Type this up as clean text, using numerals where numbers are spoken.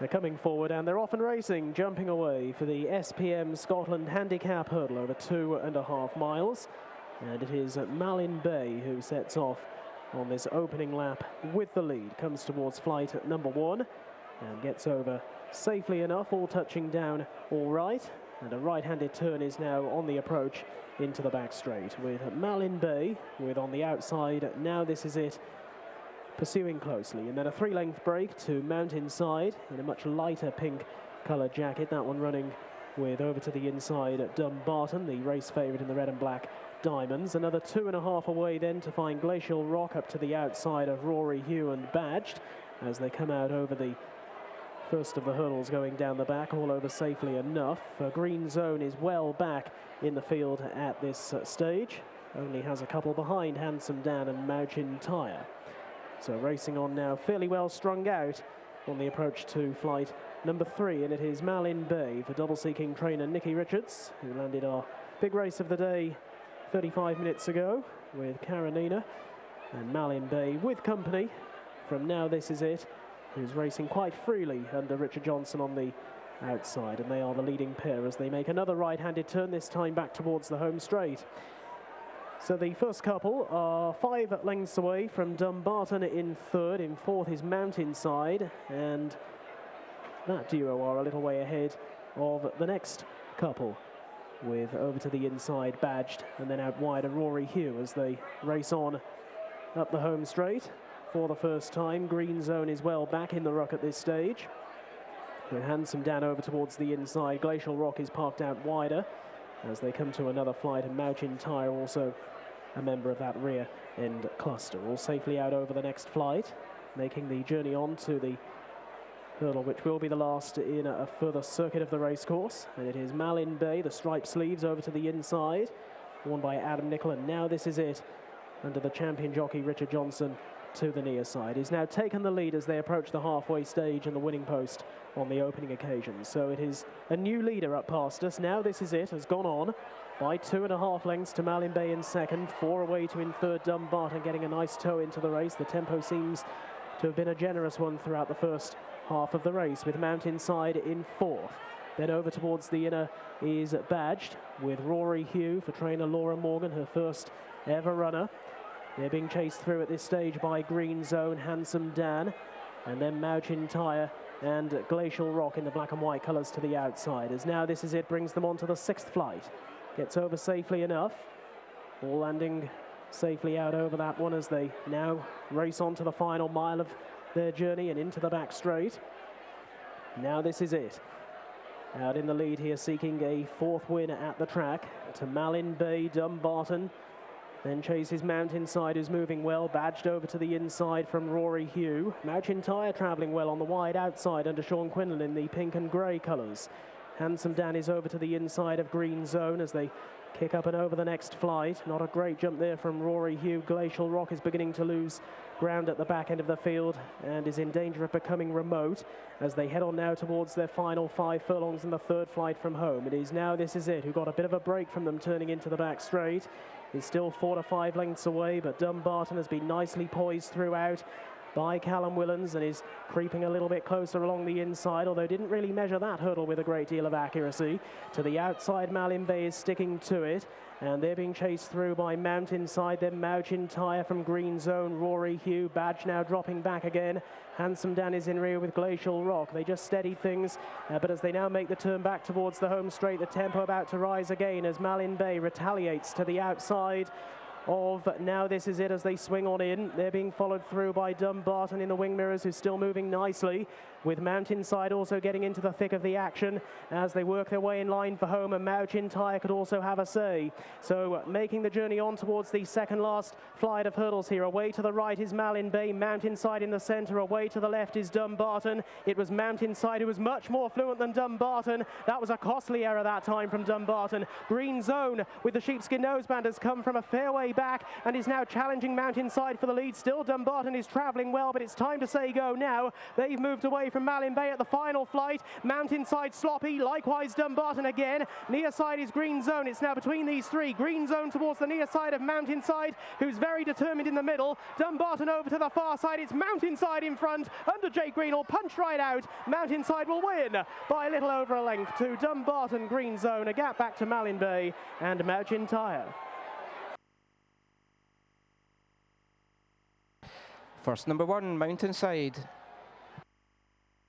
They're coming forward and they're off and racing, jumping away for the SPM Scotland Handicap Hurdle over 2.5 miles. And it is Malin Bay who sets off on this opening lap with the lead. Comes towards flight at number 1 and gets over safely enough, all touching down all right. And a right-handed turn is now on the approach into the back straight with Malin Bay with on the outside. Now This Is It pursuing closely, and then a 3-length break to Mountainside in a much lighter pink coloured jacket. That one running with over to the inside at Dumbarton, the race favourite in the red and black diamonds. Another 2.5 away then to find Glacial Rock up to the outside of Rory Hugh and Badged as they come out over the first of the hurdles going down the back, all over safely enough. Green Zone is well back in the field at this stage, only has a couple behind Handsome Dan and Mountainside. So racing on now, fairly well strung out on the approach to flight number 3, and it is Malin Bay for double-seeking trainer Nicky Richards, who landed our big race of the day 35 minutes ago with Karenina, and Malin Bay with company from Now This Is It, who's racing quite freely under Richard Johnson on the outside, and they are the leading pair as they make another right-handed turn, this time back towards the home straight. So the first couple are 5 lengths away from Dumbarton in 3rd. In 4th is Mountainside, and that duo are a little way ahead of the next couple, with over to the inside Badged and then out wide a Rory Hugh as they race on up the home straight for the first time. Green Zone is well back in the ruck at this stage, with Handsome Dan over towards the inside. Glacial Rock is parked out wider as they come to another flight, and Mountainside also a member of that rear end cluster, all safely out over the next flight, making the journey on to the hurdle, which will be the last in a further circuit of the racecourse. And it is Malin Bay, the striped sleeves over to the inside, worn by Adam Nicol, and Now This Is It under the champion jockey Richard Johnson to the near side. He's now taken the lead as they approach the halfway stage and the winning post on the opening occasion. So it is a new leader up past us. Now This Is It has gone on by 2.5 lengths to Malin Bay in 2nd, 4 away to in 3rd Dumbarton, getting a nice toe into the race. The tempo seems to have been a generous one throughout the first half of the race, with Mountainside in 4th. Then over towards the inner is Badged with Rory Hugh for trainer Laura Morgan, her first ever runner. They're being chased through at this stage by Green Zone, Handsome Dan, and then Mountainside and Glacial Rock in the black and white colours to the outside. As Now This Is It brings them on to the 6th flight. Gets over safely enough, all landing safely out over that one as they now race on to the final mile of their journey and into the back straight. Now This Is It out in the lead here, seeking a 4th win at the track to Malin Bay. Dumbarton then chases Mountainside, who's moving well, badged over to the inside from Rory Hugh. Mountainside travelling well on the wide outside under Sean Quinlan in the pink and grey colours. Handsome Dan is over to the inside of Green Zone as they kick up and over the next flight. Not a great jump there from Rory Hugh. Glacial Rock is beginning to lose ground at the back end of the field and is in danger of becoming remote as they head on now towards their final 5 furlongs in the 3rd flight from home. It is Now This Is It, who got a bit of a break from them turning into the back straight. He's still 4 to 5 lengths away, but Dumbarton has been nicely poised throughout by Callum Willans and is creeping a little bit closer along the inside, although didn't really measure that hurdle with a great deal of accuracy. To the outside, Malin Bay is sticking to it, and they're being chased through by Mountainside, then Mountainside from Green Zone, Rory Hugh. Badge now dropping back again. Handsome Dan is in rear with Glacial Rock. They just steadied things, but as they now make the turn back towards the home straight, the tempo about to rise again as Malin Bay retaliates to the outside of Now This Is It as they swing on in. They're being followed through by Dumbarton in the wing mirrors, who's still moving nicely, with Mountainside also getting into the thick of the action as they work their way in line for home, and Mountainside could also have a say. So making the journey on towards the 2nd last flight of hurdles here. Away to the right is Malin Bay, Mountainside in the centre. Away to the left is Dumbarton. It was Mountainside who was much more fluent than Dumbarton. That was a costly error that time from Dumbarton. Green Zone with the sheepskin noseband has come from a fairway back and is now challenging Mountainside for the lead. Still Dumbarton is travelling well, but it's time to say go now. They've moved away from Malin Bay at the final flight. Mountainside sloppy, likewise Dumbarton again. Near side is Green Zone. It's now between these three. Green Zone towards the near side of Mountainside, who's very determined in the middle. Dumbarton over to the far side. It's Mountainside in front. Under Jake Green will punch right out. Mountainside will win by a little over a length to Dumbarton. Green Zone, a gap back to Malin Bay and McIntyre. First number 1, Mountainside.